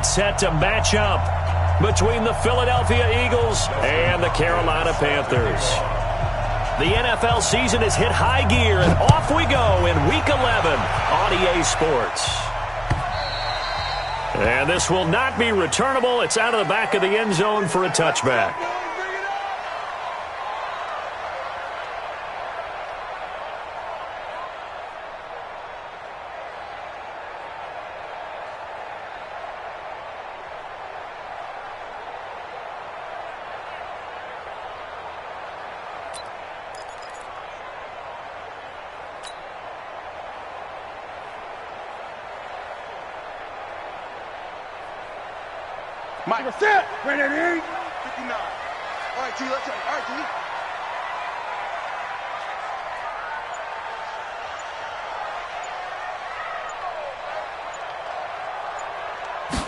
it's set to match up between the Philadelphia Eagles and the Carolina Panthers. The NFL season has hit high gear, and off we go in Week 11 on EA Sports. And this will not be returnable. It's out of the back of the end zone for a touchback. Mike, set. Ready, 59. All right, T, let's go. All right, T.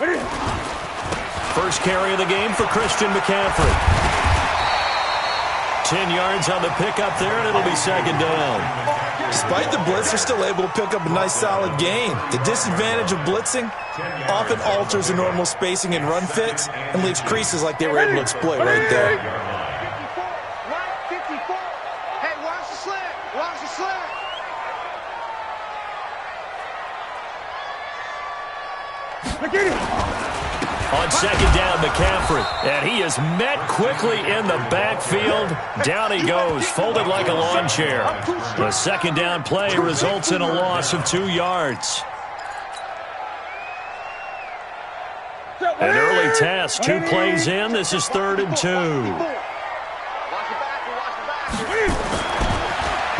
Ready. First carry of the game for Christian McCaffrey. 10 yards on the pickup there, and it'll be second down. Despite the blitz, they're still able to pick up a nice, solid gain. The disadvantage of blitzing often alters the normal spacing and run fits and leaves creases like they were able to exploit right there. 54. Hey, watch the slant. Watch the slant. On second down, McCaffrey, and he is met quickly in the backfield. Down he goes, folded like a lawn chair. The second down play results in a loss of 2 yards. An early test, 2 plays in. This is 3rd and 2.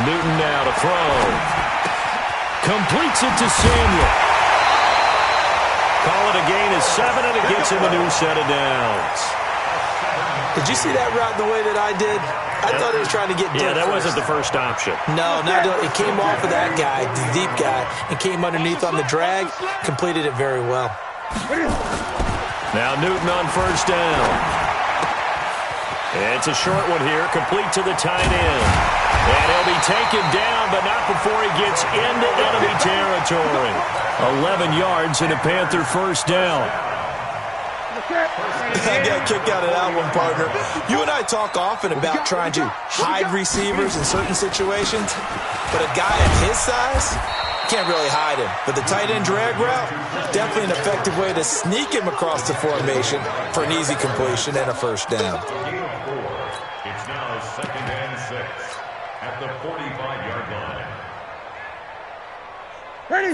Newton now to throw. Completes it to Samuel. Call it a gain of 7, and it gets him a new set of downs. Did you see that route the way that I did? I thought he was trying to get deep. Yeah, that wasn't the first option. No, it came off of that guy, the deep guy, and came underneath on the drag, completed it very well. Now Newton on first down. It's a short one here, complete to the tight end. And he'll be taken down, but not before he gets into enemy territory. 11 yards and a Panther first down. I got kicked out of that one, partner. You and I talk often about trying to hide receivers in certain situations, but a guy at his size can't really hide him. But the tight end drag route, definitely an effective way to sneak him across the formation for an easy completion and a first down. It's now 2nd and 6 at the 45-yard line.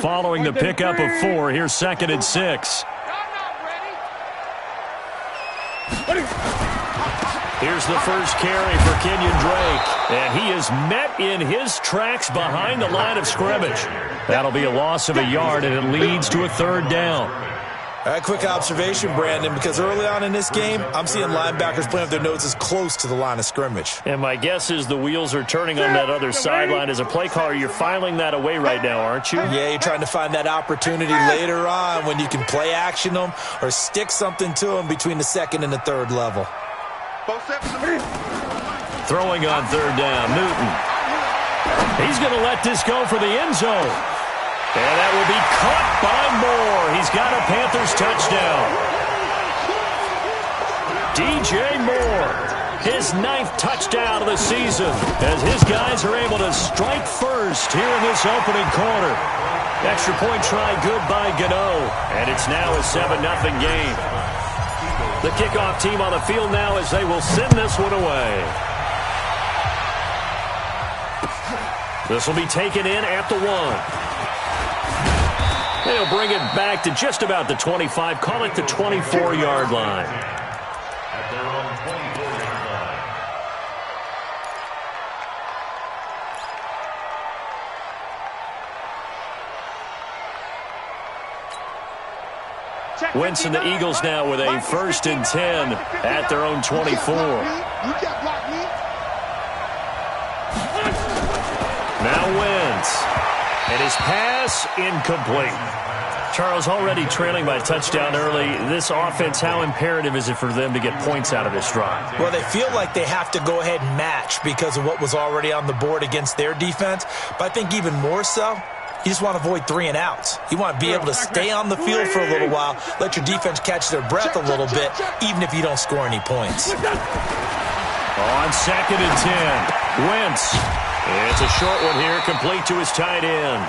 Following the pickup of 4, here's 2nd and 6. Here's the first carry for Kenyon Drake, and he is met in his tracks behind the line of scrimmage. That'll be a loss of a yard, and it leads to a 3rd down. All right, quick observation, Brandon, because early on in this game, I'm seeing linebackers playing with their noses close to the line of scrimmage. And my guess is the wheels are turning on that other sideline. As a play caller, you're filing that away right now, aren't you? Yeah, you're trying to find that opportunity later on when you can play action them or stick something to them between the 2nd and the 3rd level. Throwing on 3rd down, Newton. He's going to let this go for the end zone. And that will be caught by Moore. He's got a Panthers touchdown. DJ Moore, his 9th touchdown of the season, as his guys are able to strike first here in this opening quarter. Extra point try good by Gano, and it's now a 7-0 game. The kickoff team on the field now as they will send this one away. This will be taken in at the 1. They'll bring it back to just about the 25, call it the 24-yard line. At their own 24-yard line. Wentz and the Eagles now with a 1st and 10 at their own 24. Now Wentz. And his pass incomplete. Charles, already trailing by a touchdown early. This offense, how imperative is it for them to get points out of this drive? Well, they feel like they have to go ahead and match because of what was already on the board against their defense. But I think even more so, You just want to avoid 3 and outs. You want to be able to stay on the field for a little while, let your defense catch their breath a little bit, even if you don't score any points. On 2nd and 10, Wentz. It's a short one here, complete to his tight end.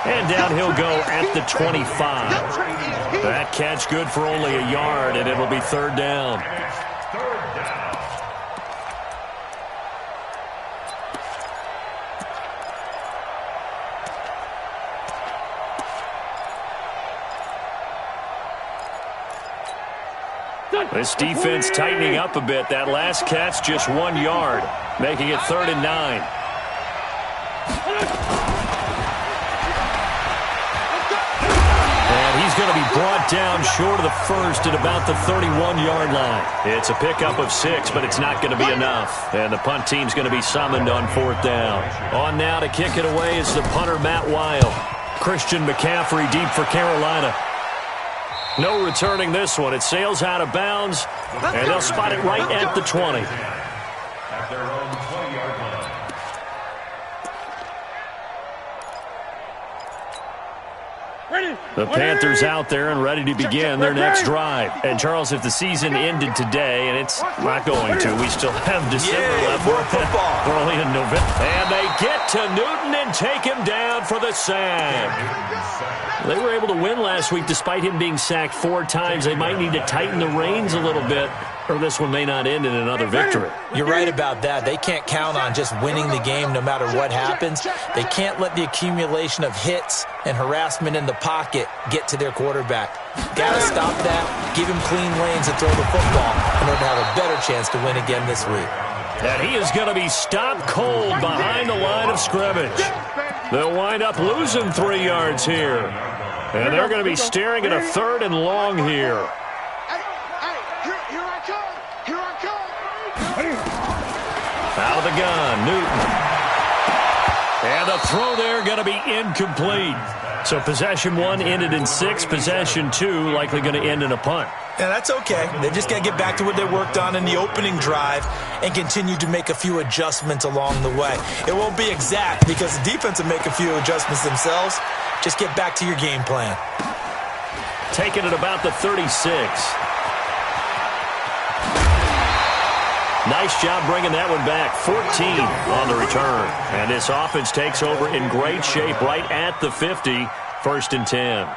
And down he'll go at the 25. That catch good for only a yard, and it'll be 3rd down. This defense tightening up a bit. That last catch just 1 yard, making it 3rd and 9. And he's going to be brought down short of the first at about the 31-yard line. It's a pickup of 6, but it's not going to be enough. And the punt team's going to be summoned on 4th down. On now to kick it away is the punter, Matt Weil. Christian McCaffrey deep for Carolina. No returning this one. It sails out of bounds, and they'll spot it right at the 20. At their own 20-yard line. The Panthers out there and ready to begin their next drive. And, Charles, if the season ended today, and it's not going to, we still have December left. We're only in November. And they get to Newton and take him down for the sack. They were able to win last week despite him being sacked 4 times. They might need to tighten the reins a little bit, or this one may not end in another victory. You're right about that. They can't count on just winning the game no matter what happens. They can't let the accumulation of hits and harassment in the pocket get to their quarterback. Got to stop that, give him clean lanes and throw the football in order to have a better chance to win again this week. And he is going to be stopped cold behind the line of scrimmage. They'll wind up losing 3 yards here. And they're going to be staring at a 3rd and long here. Out of the gun, Newton. And the throw there going to be incomplete. So possession 1 ended in 6. Possession 2 likely going to end in a punt. Yeah, that's okay. They just got to get back to what they worked on in the opening drive and continue to make a few adjustments along the way. It won't be exact because the defense will make a few adjustments themselves. Just get back to your game plan. Taking it about the 36. Nice job bringing that one back. 14 on the return. And this offense takes over in great shape right at the 50. 1st and 10.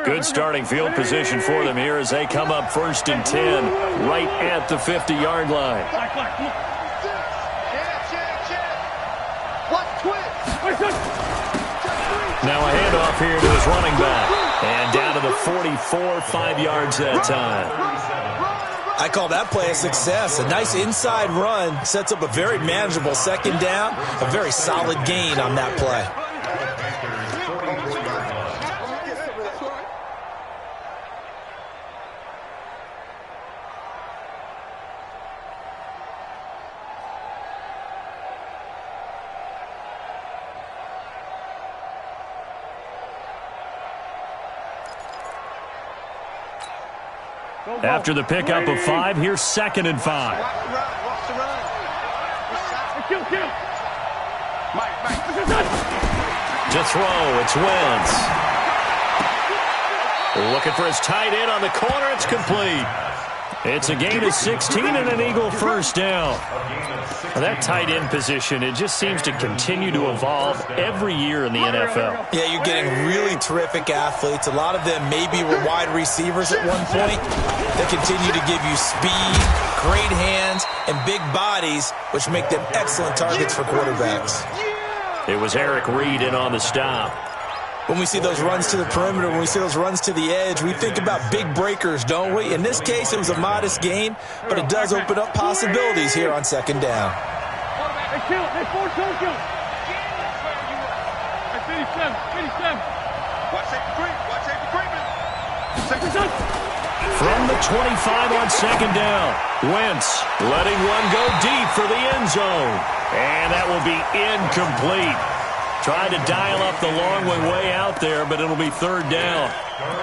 Good starting field position for them here as they come up 1st and 10 right at the 50-yard line. Now a handoff here to his running back. And down to the 44, 5 yards that time. I call that play a success. A nice inside run sets up a very manageable 2nd down. A very solid gain on that play. After the pickup of 5, here's 2nd and 5. To throw, it's Wentz. Looking for his tight end on the corner. It's complete. It's a gain of 16 and an Eagle 1st down. That tight end position, it just seems to continue to evolve every year in the NFL. Yeah, you're getting really terrific athletes. A lot of them maybe were wide receivers at one point. They continue to give you speed, great hands, and big bodies, which make them excellent targets for quarterbacks. It was Eric Reed in on the stop. When we see those runs to the perimeter, when we see those runs to the edge, we think about big breakers, don't we? In this case, it was a modest gain, but it does open up possibilities here on 2nd down. From the 25 on 2nd down, Wentz letting one go deep for the end zone. And that will be incomplete. Trying to dial up the long one way out there, but it'll be third down.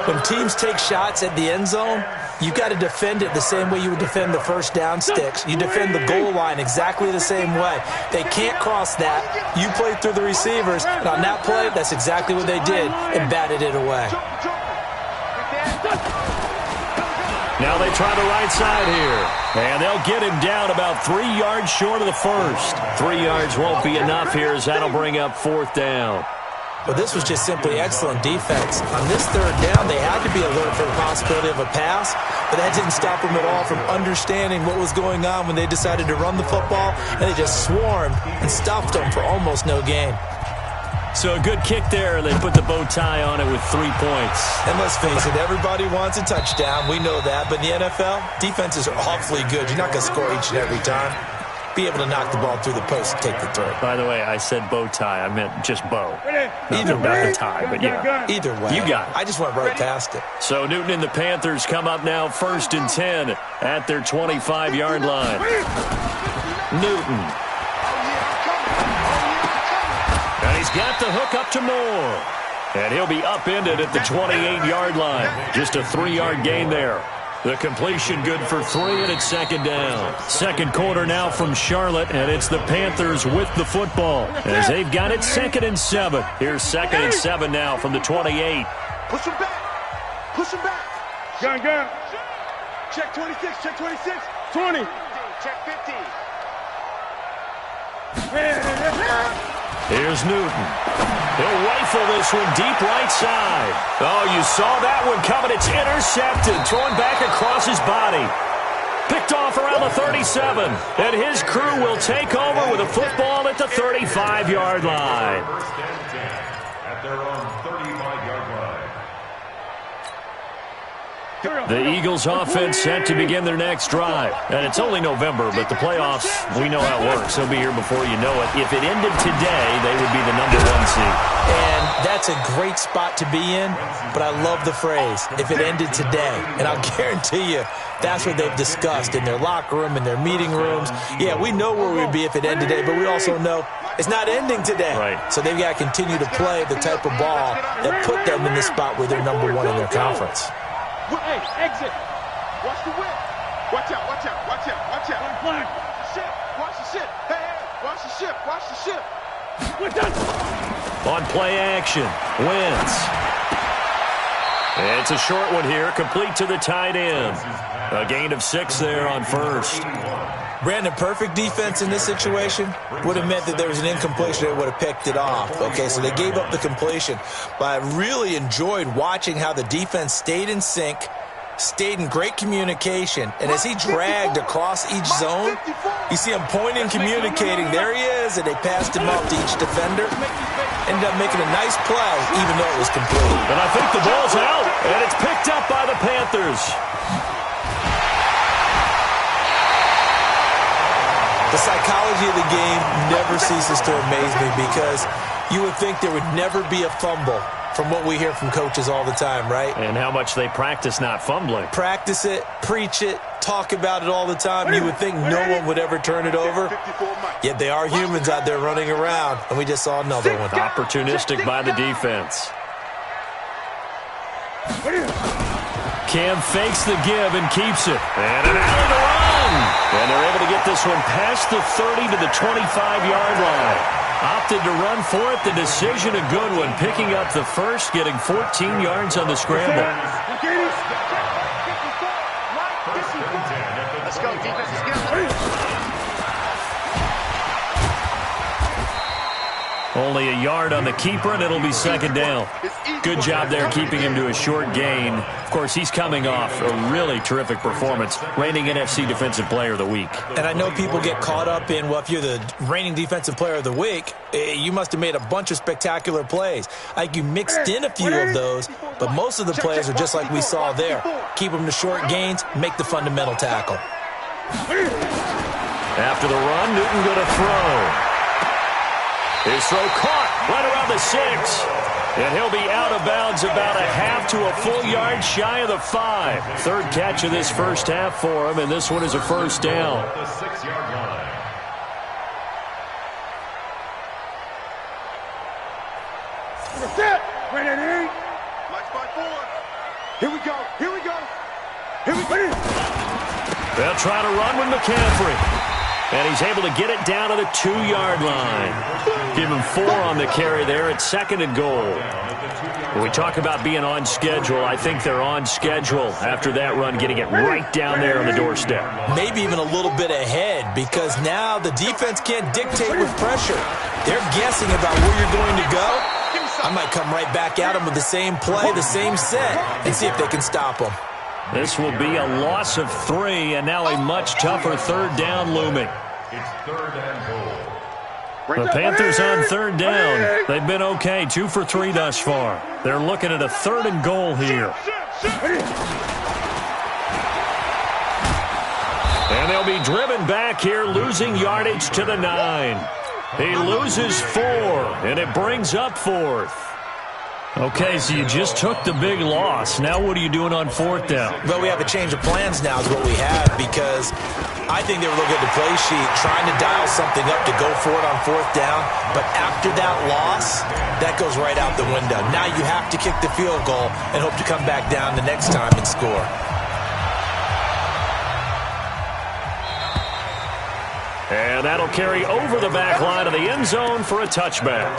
When teams take shots at the end zone, you've got to defend it the same way you would defend the first down sticks. You defend the goal line exactly the same way. They can't cross that. You play through the receivers, and on that play, that's exactly what they did and batted it away. Now they try the right side here, and they'll get him down about 3 yards short of the first. 3 yards won't be enough here as that'll bring up fourth down. Well, this was just simply excellent defense. On this third down, they had to be alert for the possibility of a pass, but that didn't stop them at all from understanding what was going on when they decided to run the football, and they just swarmed and stuffed them for almost no gain. So a good kick there. They put the bow tie on it with 3 points. And let's face it, everybody wants a touchdown. We know that. But in the NFL, defenses are awfully good. You're not going to score each and every time. Be able to knock the ball through the post and take the throw. By the way, I said bow tie. I meant just bow. Either way. Not the tie, but yeah. Either way. You got it. I just went right past it. So Newton and the Panthers come up now 1st and 10 at their 25-yard line. Newton. And he's got the hook up to Moore. And he'll be upended at the 28-yard line. Just a 3-yard gain there. The completion good for 3, and it's second down. Second quarter now from Charlotte, and it's the Panthers with the football as they've got it 2nd and 7. Here's 2nd and 7 now from the 28. Push him back. Push him back. Gun. Check 26. Check 26. 20. Check 50. Here's Newton. He'll rifle this one deep right side. Oh, you saw that one coming. It's intercepted. Thrown back across his body. Picked off around the 37. And his crew will take over with a football at the 35-yard line. First and 10 at their own 35-yard line. The Eagles offense set to begin their next drive. And it's only November, but the playoffs, we know how it works. They'll be here before you know it. If it ended today, they would be the number 1 seed. And that's a great spot to be in, but I love the phrase, if it ended today. And I'll guarantee you, that's what they've discussed in their locker room, in their meeting rooms. Yeah, we know where we'd be if it ended today, but we also know it's not ending today. Right. So they've got to continue to play the type of ball that put them in the spot where they're number 1 in their conference. Hey, exit. Watch the whip. Watch out. Watch out. Ship. Watch the ship. Hey, watch the ship. Watch the ship. We're done. On play action, Wentz. It's a short one here, complete to the tight end. A gain of 6 there on first. Brandon, perfect defense in this situation would have meant that there was an incompletion. They would have picked it off. Okay, so they gave up the completion. But I really enjoyed watching how the defense stayed in sync, stayed in great communication. And as he dragged across each zone, you see him pointing, communicating. There he is, and they passed him off to each defender. Ended up making a nice play, even though it was complete. And I think the ball's out, and it's picked up by the Panthers. The psychology of the game never ceases to amaze me because you would think there would never be a fumble from what we hear from coaches all the time, right? And how much they practice not fumbling. Practice it, preach it, talk about it all the time. You would think no one would ever turn it over. Yet they are humans out there running around, and we just saw another one. Opportunistic by the defense. Cam fakes the give and keeps it. And an alley to run. And they're able to get this one past the 30 to the 25-yard line. Opted to run for it. The decision, a good one. Picking up the first, getting 14 yards on the scramble. Let's go, defense. Let's get Only a yard on the keeper, and it'll be second down. Good job there keeping him to a short gain. Of course, he's coming off a really terrific performance, reigning NFC Defensive Player of the Week. And I know people get caught up in, well, if you're the reigning Defensive Player of the Week, you must have made a bunch of spectacular plays. Like you mixed in a few of those, but most of the plays are just like we saw there. Keep them to short gains, make the fundamental tackle. After the run, Newton going to throw. His throw caught right around the 6. And he'll be out of bounds about a half to a full yard shy of the 5. Third catch of this first half for him, and this one is a first down. The 6-yard line. Mike spot 4. Here we go. Here we go. Here we go. They'll try to run with McCaffrey. And he's able to get it down to the 2-yard line. Give him 4 on the carry there at 2nd and goal. When we talk about being on schedule, I think they're on schedule after that run, getting it right down there on the doorstep. Maybe even a little bit ahead, because now the defense can't dictate with pressure. They're guessing about where you're going to go. I might come right back at them with the same play, the same set, and see if they can stop them. This will be a loss of 3, and now a much tougher 3rd down looming. It's 3rd and goal. The Panthers on 3rd down. They've been okay, 2 for 3 thus far. They're looking at a 3rd and goal here. And they'll be driven back here, losing yardage to the 9. He loses 4, and it brings up 4th. Okay, so you just took the big loss. Now what are you doing on 4th down? Well, we have a change of plans now is what we have, because I think they were looking at the play sheet, trying to dial something up to go for it on 4th down. But after that loss, that goes right out the window. Now you have to kick the field goal and hope to come back down the next time and score. And that'll carry over the back line of the end zone for a touchback.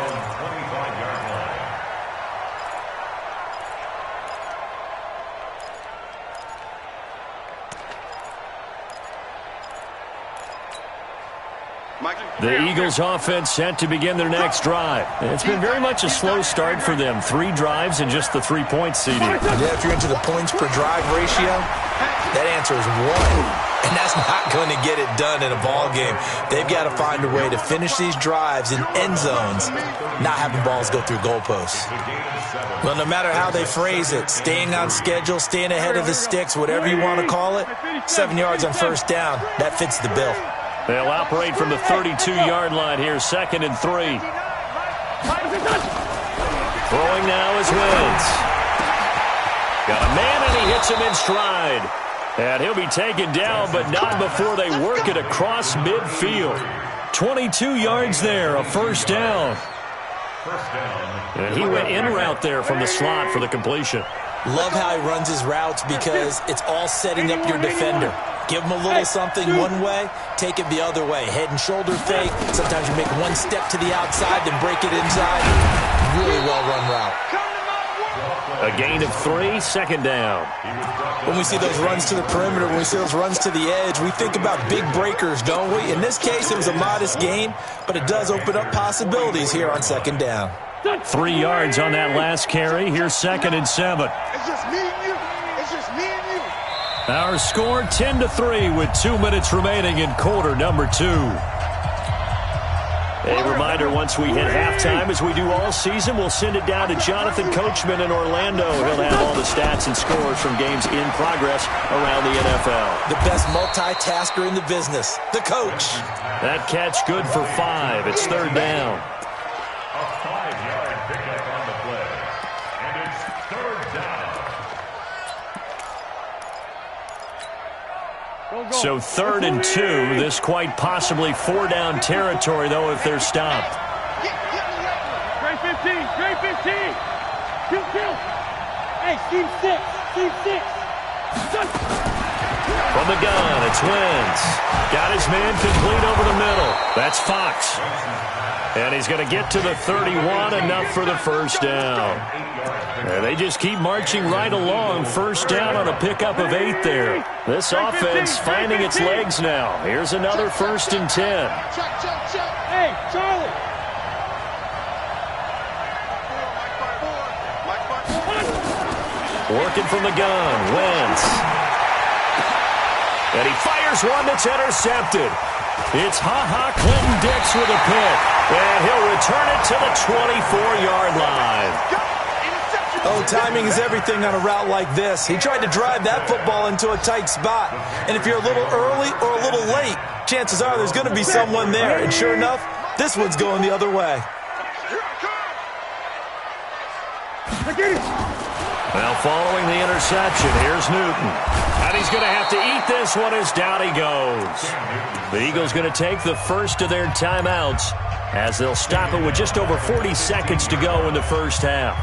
The Eagles offense set to begin their next drive. It's been very much a slow start for them. 3 drives and just the 3-point CD. Yeah, if you're into the points per drive ratio, that answer is 1. And that's not going to get it done in a ball game. They've got to find a way to finish these drives in end zones, not having balls go through goalposts. Well, no matter how they phrase it, staying on schedule, staying ahead of the sticks, whatever you want to call it, 7 yards on 1st down, that fits the bill. They'll operate from the 32-yard line here, 2nd and 3. Throwing now is Wentz. Got a man, and he hits him in stride. And he'll be taken down, but not before they work it across midfield. 22 yards there, a 1st down. And he went in route there from the slot for the completion. Love how he runs his routes, because it's all setting up your defender. Give him a little something one way, take it the other way. Head and shoulder fake. Sometimes you make one step to the outside, then break it inside. Really well-run route. A gain of 3, 2nd down. When we see those runs to the perimeter, when we see those runs to the edge, we think about big breakers, don't we? In this case, it was a modest gain, but it does open up possibilities here on 2nd down. 3 yards on that last carry. Here's 2nd and 7. It's just me and you. It's just me and you. Our score 10-3 with 2 minutes remaining in quarter number 2. A reminder, once we hit halftime, as we do all season, we'll send it down to Jonathan Coachman in Orlando. He'll have all the stats and scores from games in progress around the NFL. The best multitasker in the business, the coach. That catch good for 5. It's 3rd down. A 5-yard pickup on the play. And it's 3rd down. So 3rd and 2. This quite possibly 4-down territory, though, if they're stopped. Great 15. Great 15. Kill. Hey, Steve 6. From the gun, it's Wentz. Got his man complete over the middle. That's Fox. And he's going to get to the 31, enough for the 1st down. And they just keep marching right along. 1st down on a pickup of 8 there. This offense finding its legs now. Here's another 1st and 10. Check. Hey, Charlie. Working from the gun, Wentz. And he fires one that's intercepted. It's Clinton-Dix with a pick. And he'll return it to the 24-yard line. Oh, timing is everything on a route like this. He tried to drive that football into a tight spot. And if you're a little early or a little late, chances are there's going to be someone there. And sure enough, this one's going the other way. Well, following the interception, here's Newton. And he's going to have to eat this one as down he goes. The Eagles going to take the first of their timeouts as they'll stop it with just over 40 seconds to go in the 1st half.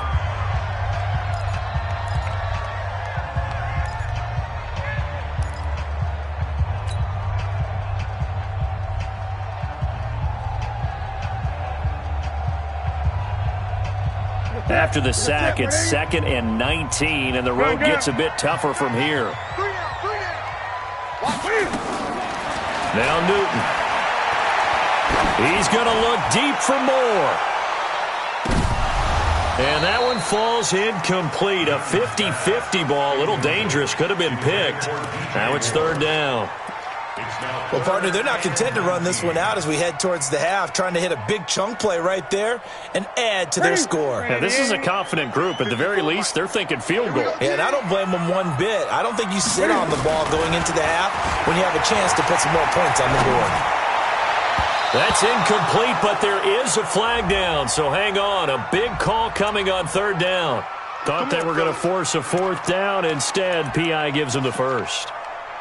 After the sack, it's 2nd and 19, and the road gets a bit tougher from here. Now Newton. He's going to look deep for more. And that one falls incomplete. A 50-50 ball. A little dangerous. Could have been picked. Now it's 3rd down. Well, partner, they're not content to run this one out as we head towards the half, trying to hit a big chunk play right there and add to their score. Yeah, this is a confident group. At the very least, they're thinking field goal. Yeah, and I don't blame them one bit. I don't think you sit on the ball going into the half when you have a chance to put some more points on the board. That's incomplete, but there is a flag down, so hang on. A big call coming on 3rd down. Thought they were going to force a 4th down. Instead, P.I. gives them the first.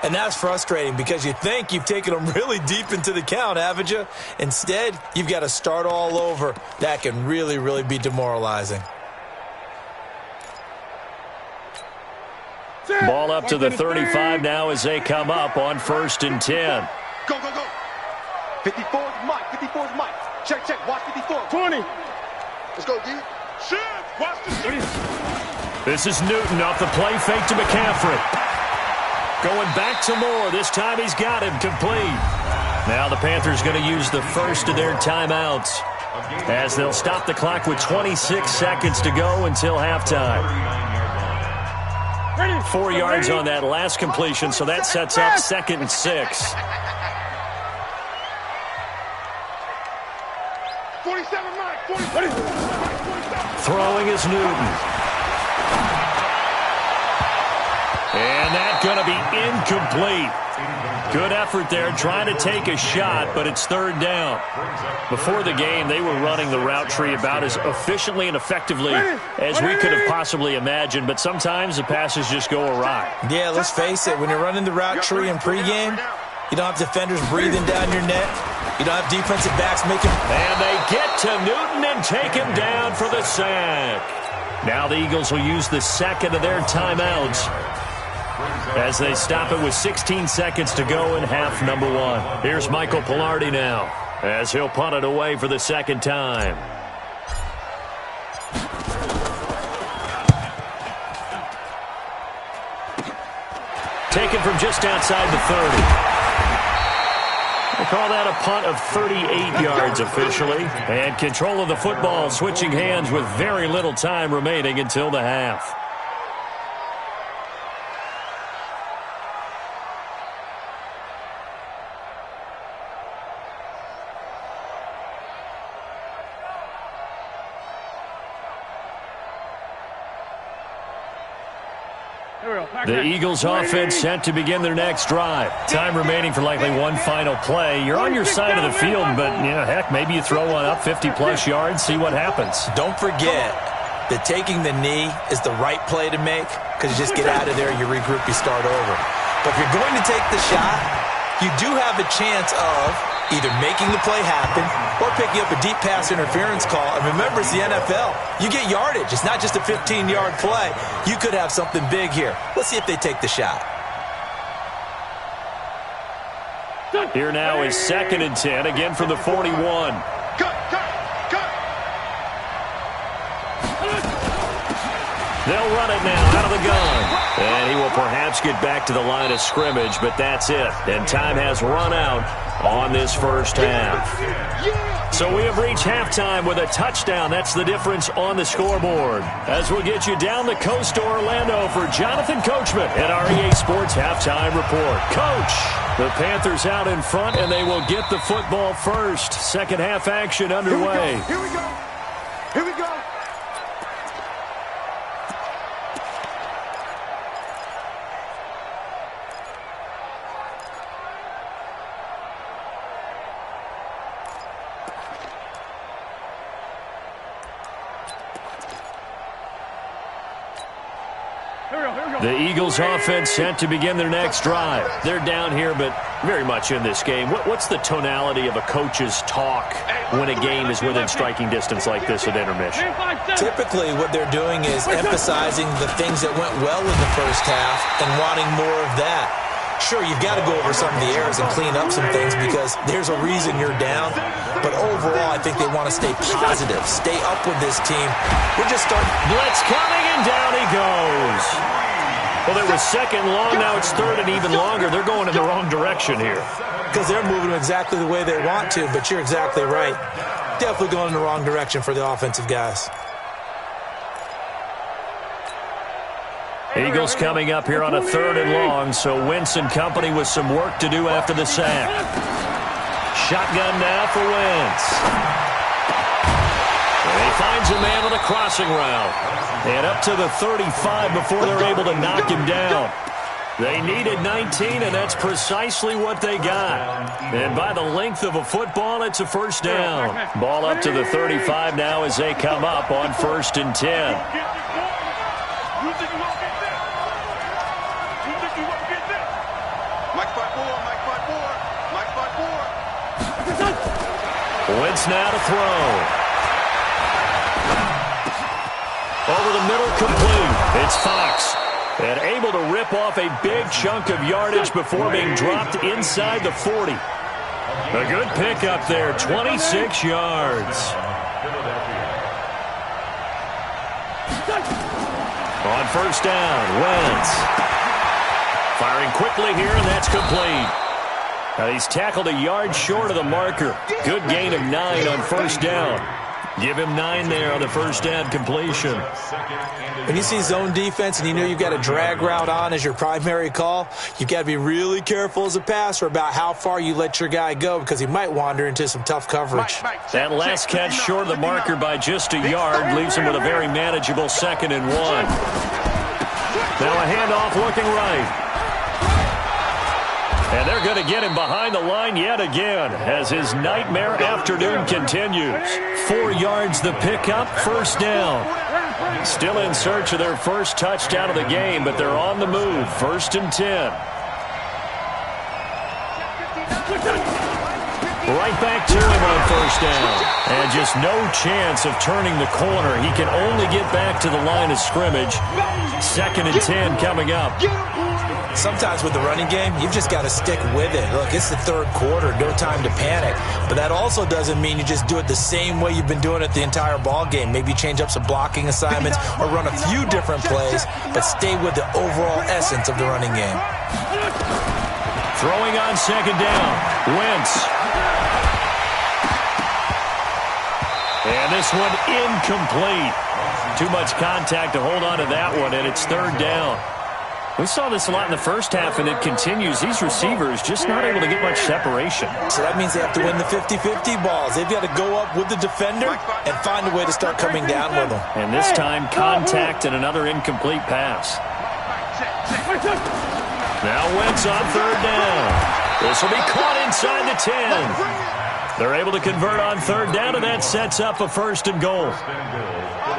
And that's frustrating because you think you've taken them really deep into the count, haven't you? Instead, you've got to start all over. That can really, really be demoralizing. Ball up to the 35 now as they come up on 1st and 10. Go, go, go. 54 is Mike. 54 is Mike. Check, check. Watch 54. 20. Let's go, D. Shit. Watch the shit. This is Newton off the play fake to McCaffrey. Going back to Moore. This time he's got him complete. Now the Panthers going to use the first of their timeouts as they'll stop the clock with 26 seconds to go until halftime. 4 yards on that last completion, so that sets up 2nd and 6. 47, Mike. 47. Throwing is Newton. And that's going to be incomplete. Good effort there trying to take a shot, but it's 3rd down. Before the game, they were running the route tree about as efficiently and effectively as we could have possibly imagined, but sometimes the passes just go awry. Yeah, let's face it. When you're running the route tree in pregame, you don't have defenders breathing down your neck. You don't have defensive backs making... And they get to Newton and take him down for the sack. Now the Eagles will use the 2nd of their timeouts as they stop it with 16 seconds to go in half number 1. Here's Michael Pilardi now as he'll punt it away for the 2nd time. Taken from just outside the 30. We'll call that a punt of 38 yards officially. And control of the football switching hands with very little time remaining until the half. The Eagles offense set to begin their next drive. Time remaining for likely one final play. You're on your side of the field, but, heck, maybe you throw one up 50-plus yards, see what happens. Don't forget that taking the knee is the right play to make because you just get out of there, you regroup, you start over. But if you're going to take the shot, you do have a chance of either making the play happen or picking up a deep pass interference call. And remember, it's the NFL. You get yardage. It's not just a 15-yard play. You could have something big here. Let's see if they take the shot. Here now is 2nd and 10, again from the 41. Cut. They'll run it now out of the gun. And he will perhaps get back to the line of scrimmage, but that's it. And time has run out on this first half. So we have reached halftime with a touchdown. That's the difference on the scoreboard. As we'll get you down the coast to Orlando for Jonathan Coachman at our EA Sports Halftime Report. Coach, the Panthers out in front, and they will get the football first. Second half action underway. Here we go. The Eagles offense set to begin their next drive. They're down here, but very much in this game. What's the tonality of a coach's talk when a game is within striking distance like this at intermission? Typically, what they're doing is emphasizing the things that went well in the first half and wanting more of that. sure, you've got to go over some of the errors and clean up some things because there's a reason you're down. But overall, I think they want to stay positive, stay up with this team. We're just starting. Blitz coming, and down he goes. Well, it was second long. Now it's third and even longer. They're going in the wrong direction here. Because they're moving exactly the way they want to, but you're exactly right. Definitely going in the wrong direction for the offensive guys. Eagles coming up here on a third and long, so Wentz and company with some work to do after the sack. Shotgun now for Wentz. And he finds a man with a crossing route. And up to the 35 before they're able to knock him down. They needed 19, and that's precisely what they got. And by the length of a football, it's a first down. Ball up to the 35 now as they come up on 1st and 10. Wentz now to throw. Over the middle, complete. It's Fox. And able to rip off a big chunk of yardage before being dropped inside the 40. A good pickup there, 26 yards. On first down, Wentz. Firing quickly here, and that's complete. Now he's tackled a yard short of the marker. Good gain of 9 on first down. Give him 9 there on the first down completion. When you see zone defense and you know you've got a drag route on as your primary call, you've got to be really careful as a passer about how far you let your guy go because he might wander into some tough coverage. That last catch short of the marker by just a yard leaves him with a very manageable 2nd and 1. Now a handoff looking right. And they're going to get him behind the line yet again as his nightmare afternoon continues. 4 yards the pickup, first down. Still in search of their first touchdown of the game, but they're on the move. 1st and 10. Right back to him on first down. And just no chance of turning the corner. He can only get back to the line of scrimmage. 2nd and 10 coming up. Sometimes with the running game, you've just got to stick with it. Look, it's the third quarter, no time to panic. But that also doesn't mean you just do it the same way you've been doing it the entire ball game. Maybe change up some blocking assignments or run a few different plays, but stay with the overall essence of the running game. Throwing on second down, Wentz. And this one incomplete. Too much contact to hold on to that one, and it's third down. We saw this a lot in the first half, and it continues. These receivers just not able to get much separation. So that means they have to win the 50-50 balls. They've got to go up with the defender and find a way to start coming down with them. And this time, contact and another incomplete pass. Now Wentz on third down. This will be caught inside the 10. They're able to convert on third down, and that sets up a 1st and goal.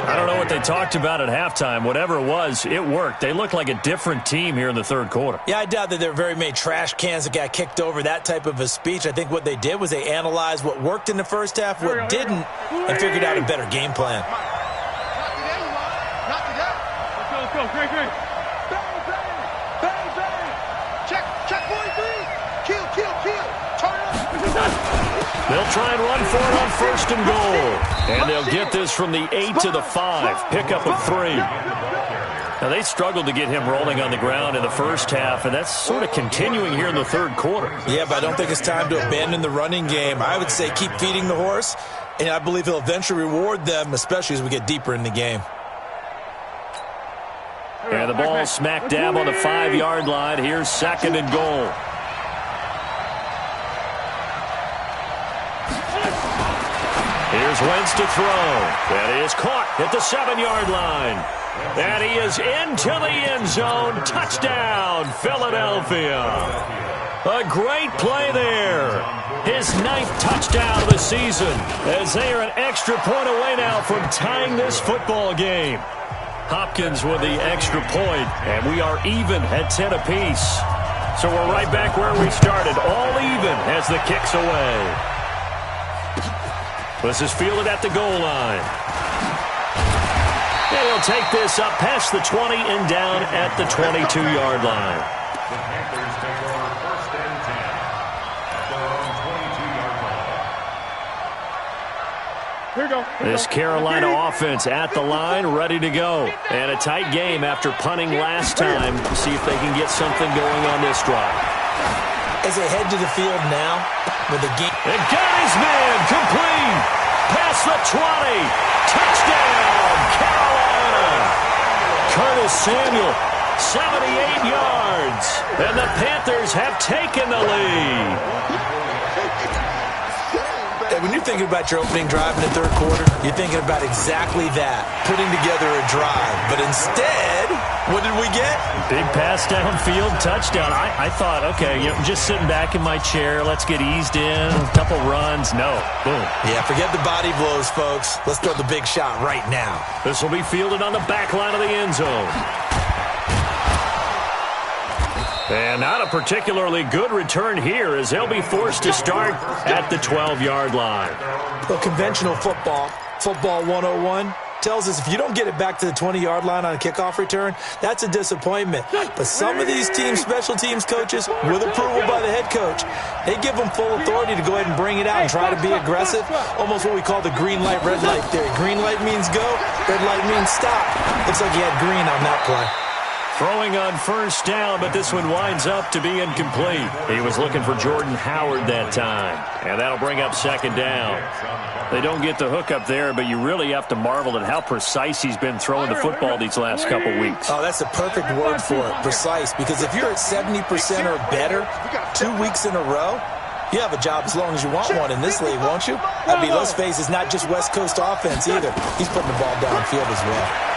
I don't know what they talked about at halftime. Whatever it was, it worked. They look like a different team here in the third quarter. Yeah, I doubt that there were very many trash cans that got kicked over, that type of a speech. I think what they did was they analyzed what worked in the first half, what didn't, and figured out a better game plan. Let's go. Great. Bang. Check 43. Kill. Turn up. They'll try and run for it on 1st and goal. And they'll get this from the 8 to the 5. Pickup of 3. Now, they struggled to get him rolling on the ground in the first half, and that's sort of continuing here in the third quarter. Yeah, but I don't think it's time to abandon the running game. I would say keep feeding the horse, and I believe he'll eventually reward them, especially as we get deeper in the game. And the ball smack dab on the 5-yard line. Here's 2nd and goal. Here's Wentz to throw. That is caught at the 7-yard line. And he is into the end zone. Touchdown, Philadelphia. A great play there. His 9th touchdown of the season as they are an extra point away now from tying this football game. Hopkins with the extra point, and we are even at 10 apiece. So we're right back where we started, all even as the kick's away. This is fielded at the goal line. And he'll take this up past the 20 and down at the 22-yard line. The Panthers take over 1st and 10 at their own 22-yard line. This Carolina offense at the line, ready to go. And a tight game after punting last time. See if they can get something going on this drive. As they head to the field now, with the game. And got his man complete. Past the 20. Touchdown, Carolina. Curtis Samuel, 78 yards. And the Panthers have taken the lead. When you're thinking about your opening drive in the third quarter, you're thinking about exactly that, putting together a drive. But instead, what did we get? Big pass downfield, touchdown. I thought, okay, just sitting back in my chair, let's get eased in, a couple runs. No, boom. Yeah, forget the body blows, folks. Let's throw the big shot right now. This will be fielded on the back line of the end zone. And not a particularly good return here as they'll be forced to start at the 12-yard line. Well, conventional football 101, tells us if you don't get it back to the 20-yard line on a kickoff return, that's a disappointment. But some of these teams, special teams coaches, with approval by the head coach, they give them full authority to go ahead and bring it out and try to be aggressive, almost what we call the green light, red light theory. Green light means go, red light means stop. Looks like he had green on that play. Throwing on first down, but this one winds up to be incomplete. He was looking for Jordan Howard that time, and that'll bring up second down. They don't get the hook up there, but you really have to marvel at how precise he's been throwing the football these last couple weeks. Oh, that's the perfect word for it, precise, because if you're at 70% or better 2 weeks in a row, you have a job as long as you want one in this league, won't you? I mean, let's face it, it's not just West Coast offense either. He's putting the ball downfield as well.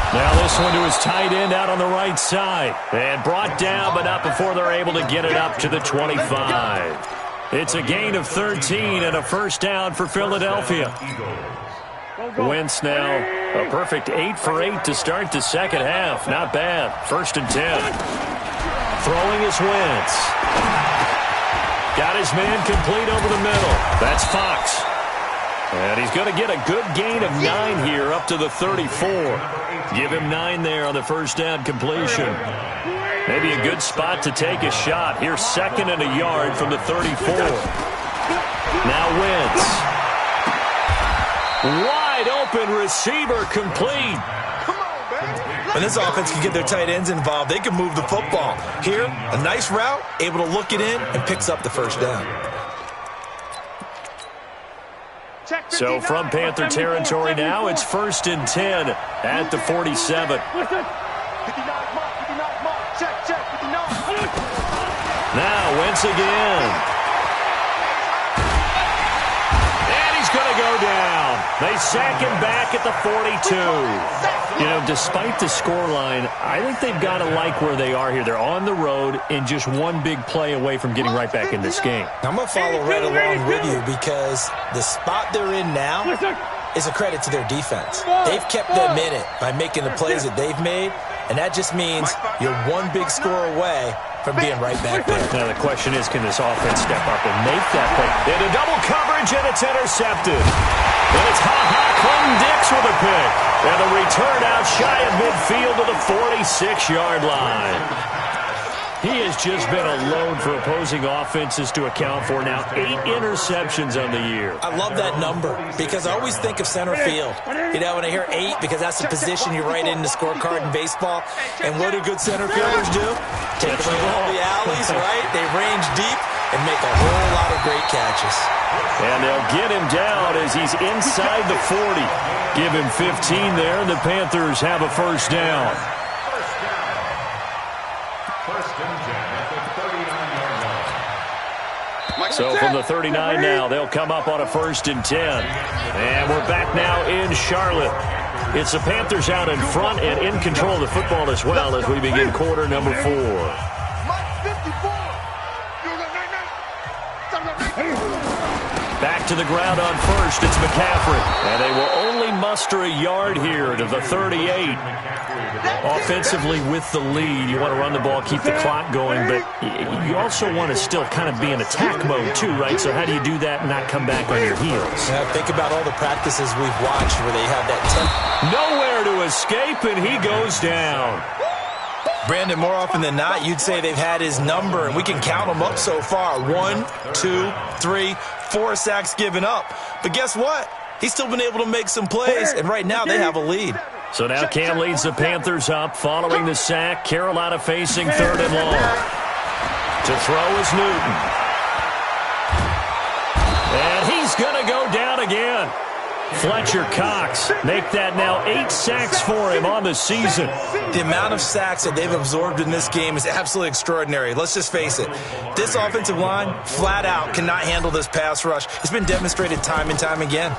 Now this one to his tight end out on the right side. And brought down, but not before they're able to get it up to the 25. It's a gain of 13 and a first down for Philadelphia. Wentz now a perfect 8 for 8 to start the second half. Not bad. 1st and 10. Throwing is Wentz. Got his man complete over the middle. That's Fox. And he's going to get a good gain of 9 here up to the 34. Give him 9 there on the first down completion. Maybe a good spot to take a shot. Here's 2nd and a yard from the 34. Now Wentz. Wide open receiver complete. When this offense can get their tight ends involved, they can move the football. Here, a nice route, able to look it in, and picks up the first down. So from Panther territory now, it's 1st and 10 at the 47. Now Wentz again. And he's going to go down. They sack him back at the 42. You know, despite the scoreline, I think they've got to like where they are here. They're on the road and just one big play away from getting right back in this game. I'm going to follow right along with you because the spot they're in now is a credit to their defense. They've kept them in it by making the plays that they've made, and that just means you're one big score away from being right back there. Now the question is, can this offense step up and make that play? Into double coverage, and it's intercepted. And it's Clem-Dix with a pick. And the return out shy of midfield to the 46-yard line. He has just been a load for opposing offenses to account for now. 8 interceptions on the year. I love that number because I always think of center field. You know, when I hear 8, because that's the position you write in the scorecard in baseball. And what do good center fielders do? Take them around the alleys, right? They range deep and make a whole lot of great catches. And they'll get him down as he's inside the 40. Give him 15 there, and the Panthers have a first down. So from the 39 now, they'll come up on a 1st and 10. And we're back now in Charlotte. It's the Panthers out in front and in control of the football as well as we begin quarter number 4. Back to the ground on first, it's McCaffrey. And they will only muster a yard here to the 38. Offensively with the lead, you want to run the ball, keep the clock going, but you also want to still kind of be in attack mode too, right? So how do you do that and not come back on your heels? Yeah, think about all the practices we've watched where they have that tempo. Nowhere to escape, and he goes down. Brandon, more often than not, you'd say they've had his number, and we can count them up so far. 1, 2, 3, 4 sacks given up. But guess what? He's still been able to make some plays, and right now they have a lead. So now Cam leads the Panthers up following the sack. Carolina facing 3rd and long. To throw is Newton. And he's going to go down again. Fletcher Cox make that now 8 sacks for him on the season. The amount of sacks that they've absorbed in this game is absolutely extraordinary. Let's just face it. This offensive line, flat out, cannot handle this pass rush. It's been demonstrated time and time again.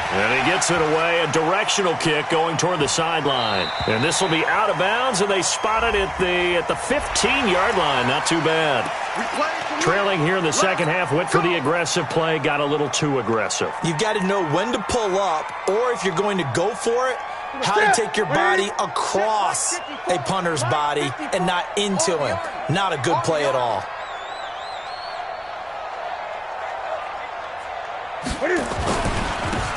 And he gets it away, a directional kick going toward the sideline. And this will be out of bounds, and they spot it at the 15-yard line. Not too bad. Trailing here in the second half, went for the aggressive play, got a little too aggressive. You've got to know when to pull up, or if you're going to go for it, how to take your body across a punter's body and not into him. Not a good play at all.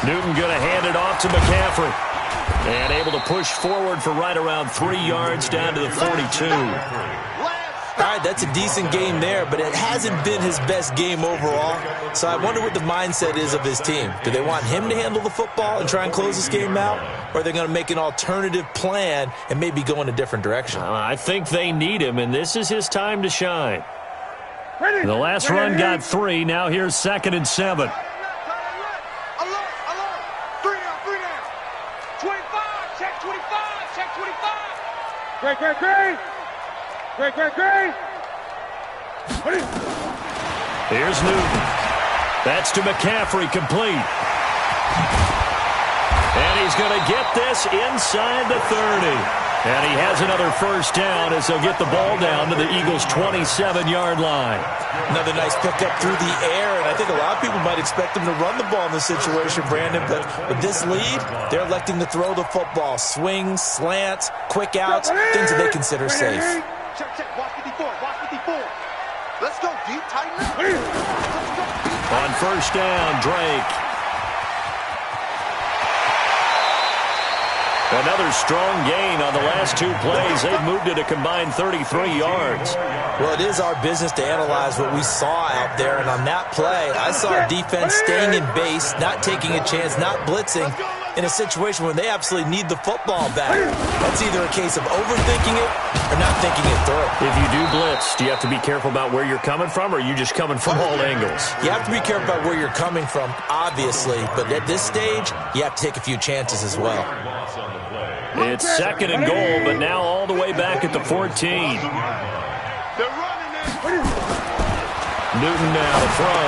Newton going to hand it off to McCaffrey. And able to push forward for right around 3 yards down to the 42. All right, that's a decent game there, but it hasn't been his best game overall. So I wonder what the mindset is of his team. Do they want him to handle the football and try and close this game out? Or are they going to make an alternative plan and maybe go in a different direction? I think they need him, and this is his time to shine. The last run got 3. Now here's 2nd and 7. Great. Here's Newton. That's to McCaffrey, complete. And he's going to get this inside the 30. And he has another first down as they'll get the ball down to the Eagles' 27-yard line. Another nice pickup through the air, and I think a lot of people might expect him to run the ball in this situation, Brandon, but with this lead, they're electing to throw the football. Swings, slants, quick outs, things that they consider safe. Check. Watch 54. Let's go deep, tighten up. On first down, Drake. Another strong gain on the last 2 plays. They've moved it a combined 33 yards. Well, it is our business to analyze what we saw out there, and on that play, I saw our defense staying in base, not taking a chance, not blitzing, in a situation where they absolutely need the football back. That's either a case of overthinking it or not thinking it through. If you do blitz, do you have to be careful about where you're coming from, or are you just coming from all angles? You have to be careful about where you're coming from, obviously, but at this stage, you have to take a few chances as well. It's 2nd and goal, but now all the way back at the 14. Newton now to throw.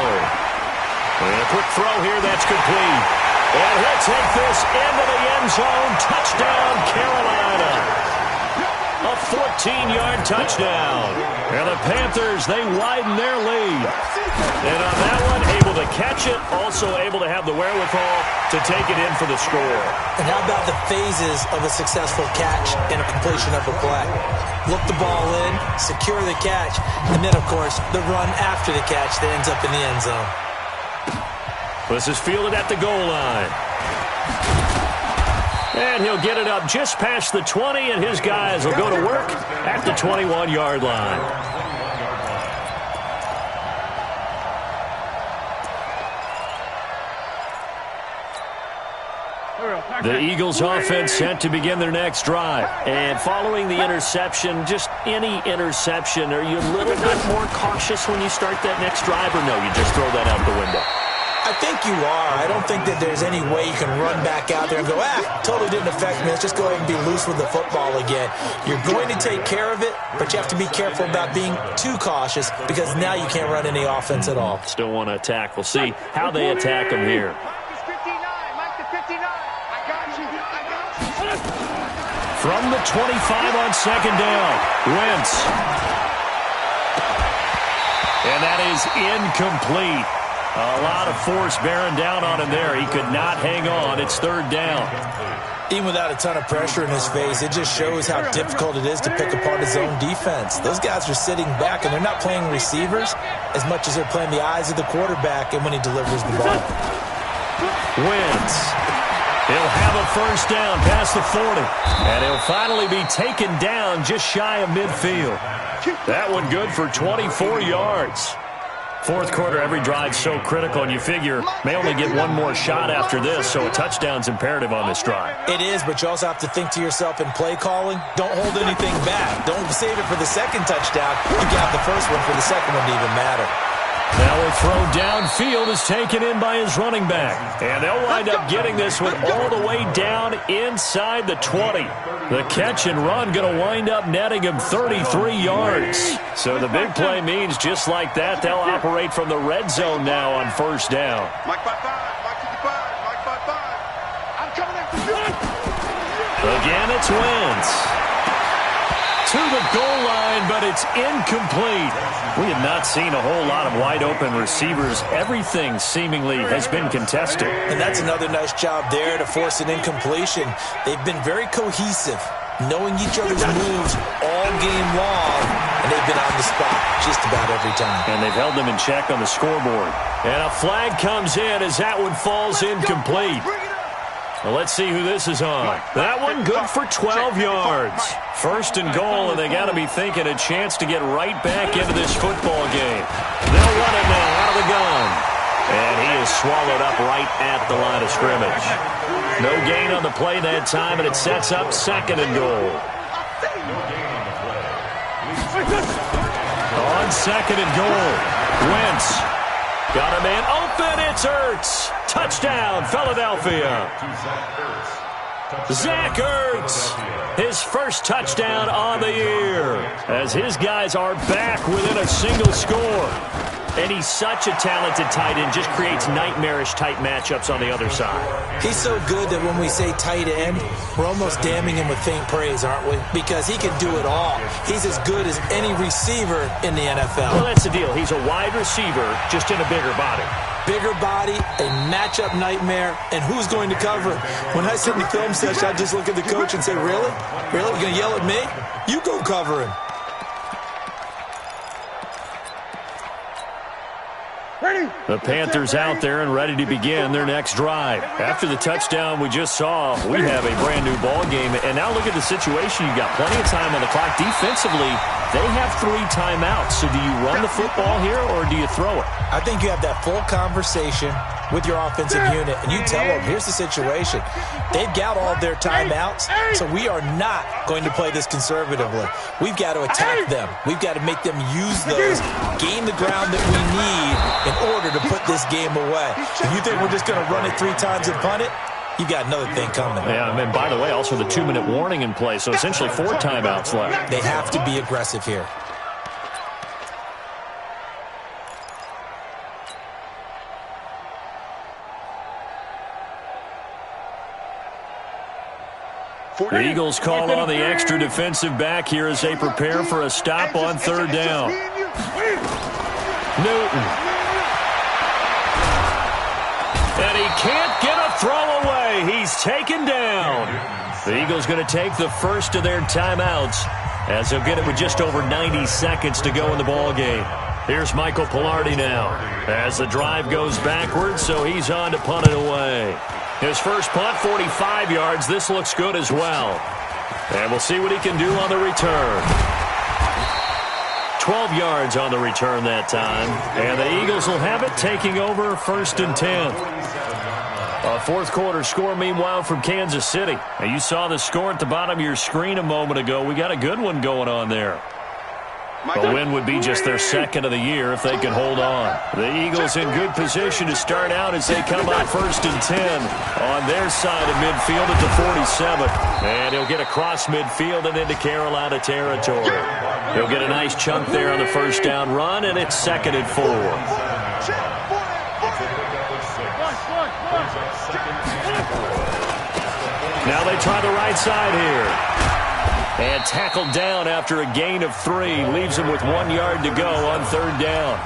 And a quick throw here, that's complete. And he'll take this into the end zone. Touchdown, Carolina. A 14-yard touchdown. And the Panthers, they widen their lead. And on that one, able to catch it, also able to have the wherewithal to take it in for the score. And how about the phases of a successful catch and a completion of a play? Look the ball in, secure the catch, and then, of course, the run after the catch that ends up in the end zone. This is fielded at the goal line. And he'll get it up just past the 20, and his guys will go to work at the 21-yard line. The Eagles offense set to begin their next drive. And following the interception, just any interception, are you a little bit more cautious when you start that next drive, or no, you just throw that out the window? I think you are. I don't think that there's any way you can run back out there and go, totally didn't affect me. Let's just go ahead and be loose with the football again. You're going to take care of it, but you have to be careful about being too cautious because now you can't run any offense at all. Still want to attack. We'll see how they attack them here. From the 25 on second down, Wentz. And that is incomplete. A lot of force bearing down on him there. He could not hang on. It's third down. Even without a ton of pressure in his face, it just shows how difficult it is to pick apart his own defense. Those guys are sitting back, and they're not playing receivers as much as they're playing the eyes of the quarterback and when he delivers the ball. Wentz. He'll have a first down past the 40. And he'll finally be taken down just shy of midfield. That one good for 24 yards. Fourth quarter, every drive so critical, and you figure may only get one more shot after this, so a touchdown's imperative on this drive. It is, but you also have to think to yourself in play calling, don't hold anything back. Don't save it for the second touchdown. You got the first one for the second one to even matter. Now a throw downfield is taken in by his running back. And they'll wind up getting this one all the way down inside the 20. The catch and run going to wind up netting him 33 yards. So the big play means just like that, they'll operate from the red zone now on first down. Mike 5-5, Mike 55, Mike 5-5. I'm coming after you. Again, it's Wentz. To the goal line, but it's incomplete. We have not seen a whole lot of wide-open receivers. Everything seemingly has been contested. And that's another nice job there to force an incompletion. They've been very cohesive, knowing each other's moves all game long, and they've been on the spot just about every time. And they've held them in check on the scoreboard. And a flag comes in as that one falls incomplete. Well, let's see who this is on. That one good for 12 yards. First and goal, and they got to be thinking a chance to get right back into this football game. They'll run it now out of the gun. And he is swallowed up right at the line of scrimmage. No gain on the play that time, and it sets up second and goal. On second and goal, Wentz. Got a man open, it's Ertz. Touchdown, Philadelphia. Zach Ertz, his first touchdown on the year, as his guys are back within a single score. And he's such a talented tight end, just creates nightmarish-type matchups on the other side. He's so good that when we say tight end, we're almost damning him with faint praise, aren't we? Because he can do it all. He's as good as any receiver in the NFL. Well, that's the deal. He's a wide receiver, just in a bigger body. Bigger body, a matchup nightmare, and who's going to cover? When I sit in the film session, I just look at the coach and say, really? Really? You're going to yell at me? You go cover him. The Panthers out there and ready to begin their next drive. After the touchdown we just saw, we have a brand new ball game. And now look at the situation. You've got plenty of time on the clock. Defensively, they have 3 timeouts. So do you run the football here or do you throw it? I think you have that full conversation with your offensive unit, and you tell them, here's the situation. They've got all their timeouts, so we are not going to play this conservatively. We've got to attack them. We've got to make them use those, gain the ground that we need in order to put this game away. If you think we're just going to run it 3 times and punt it, you got another thing coming. Yeah, and by the way, also the 2-minute warning in play, so essentially 4 timeouts left. They have to be aggressive here. The Eagles call on the extra defensive back here as they prepare for a stop on third down. Newton. And he can't get a throw away. He's taken down. The Eagles going to take the first of their timeouts as they'll get it with just over 90 seconds to go in the ball game. Here's Michael Pilardi now as the drive goes backwards, so he's on to punt it away. His first punt, 45 yards. This looks good as well. And we'll see what he can do on the return. 12 yards on the return that time. And the Eagles will have it, taking over first and 10. A fourth quarter score, meanwhile, from Kansas City. Now, you saw the score at the bottom of your screen a moment ago. We got a good one going on there. A win would be just their second of the year if they could hold on. The Eagles in good position to start out as they come out first and 10 on their side of midfield at the 47. And he'll get across midfield and into Carolina territory. He'll get a nice chunk there on the first down run, and it's second and 4. Now they try the right side here. And tackled down after a gain of 3. Leaves him with 1 yard to go on third down.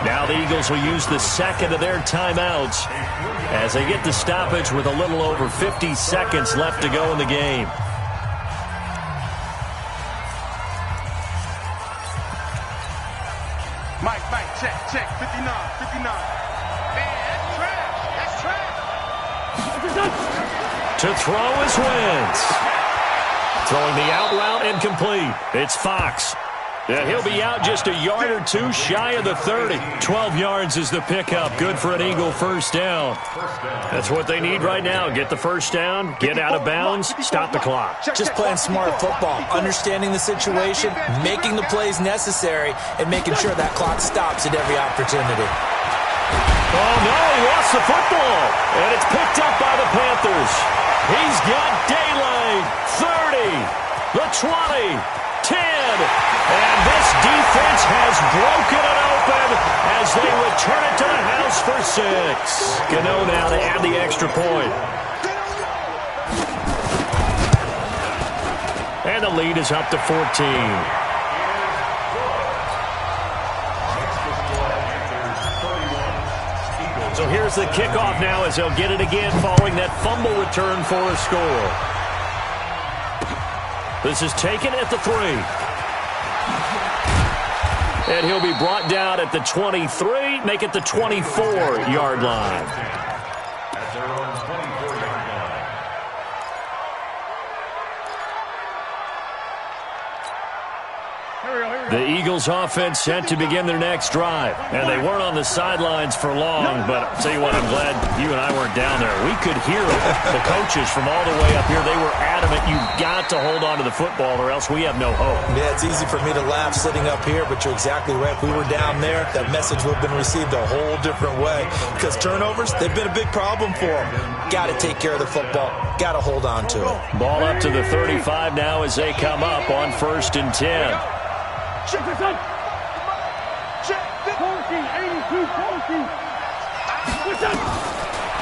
Now the Eagles will use the second of their timeouts as they get the stoppage with a little over 50 seconds left to go in the game. Mike, check, 59. Man, that's trash. That's trash. To throw is Wentz. Throwing the out route incomplete. It's Fox. Yeah, he'll be out just a yard or two shy of the 30. 12 yards is the pickup. Good for an Eagle first down. That's what they need right now. Get the first down, get out of bounds, stop the clock. Just playing smart football, understanding the situation, making the plays necessary, and making sure that clock stops at every opportunity. Oh, no, he lost the football. And it's picked up by the Panthers. He's got daylight. 30, the 20, 10. And this defense has broken it open as they return it to the house for 6. Gano now to add the extra point. And the lead is up to 14. So here's the kickoff now as they'll get it again following that fumble return for a score. This is taken at the 3. And he'll be brought down at the 23, make it the 24-yard line. At their own 24-yard line. The Eagles offense set to begin their next drive. And they weren't on the sidelines for long, but I'll tell you what, I'm glad you and I weren't down there. We could hear the coaches from all the way up here. They were adamant, you've got to hold on to the football or else we have no hope. Yeah, it's easy for me to laugh sitting up here, but you're exactly right. If we were down there, that message would have been received a whole different way. Because turnovers, they've been a big problem for them. Got to take care of the football. Got to hold on to it. Ball up to the 35 now as they come up on 1st and 10. Check this out. Check. 14, 82, 14. What's up?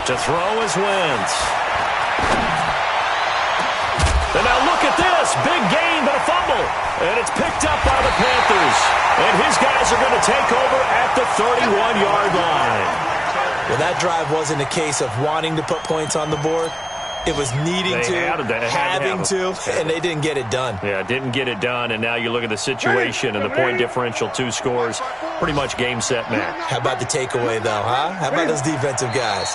To throw is Wentz. And now look at this. Big gain, but a fumble. And it's picked up by the Panthers. And his guys are going to take over at the 31-yard line. Well, that drive wasn't a case of wanting to put points on the board. It was needing having to, and they didn't get it done. Yeah, didn't get it done, and now you look at the situation and the point differential, 2 scores, pretty much game, set, match. How about the takeaway, though, huh? How about those defensive guys?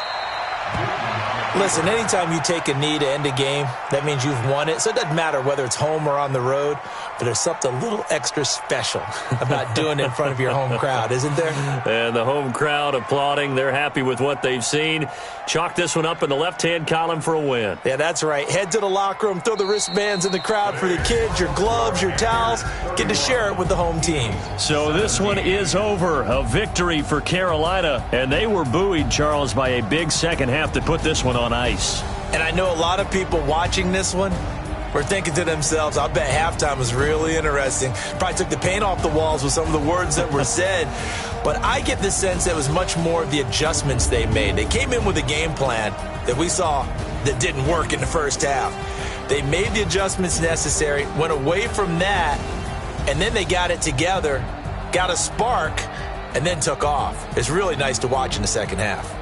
Listen, anytime you take a knee to end a game, that means you've won it. So it doesn't matter whether it's home or on the road, but there's something a little extra special about doing it in front of your home crowd, isn't there? And the home crowd applauding. They're happy with what they've seen. Chalk this one up in the left-hand column for a win. Yeah, that's right. Head to the locker room, throw the wristbands in the crowd for the kids, your gloves, your towels. Get to share it with the home team. So this one is over. A victory for Carolina. And they were buoyed, Charles, by a big second half to put this one on ice. And I know a lot of people watching this one were thinking to themselves, I bet halftime was really interesting. Probably took the paint off the walls with some of the words that were said. But I get the sense that it was much more of the adjustments they made. They came in with a game plan that we saw that didn't work in the first half. They made the adjustments necessary, went away from that, and then they got it together, got a spark, and then took off. It's really nice to watch in the second half.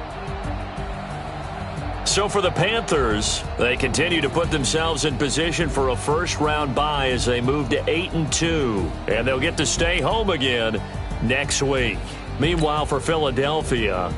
So for the Panthers, they continue to put themselves in position for a first-round bye as they move to 8-2, and they'll get to stay home again next week. Meanwhile, for Philadelphia,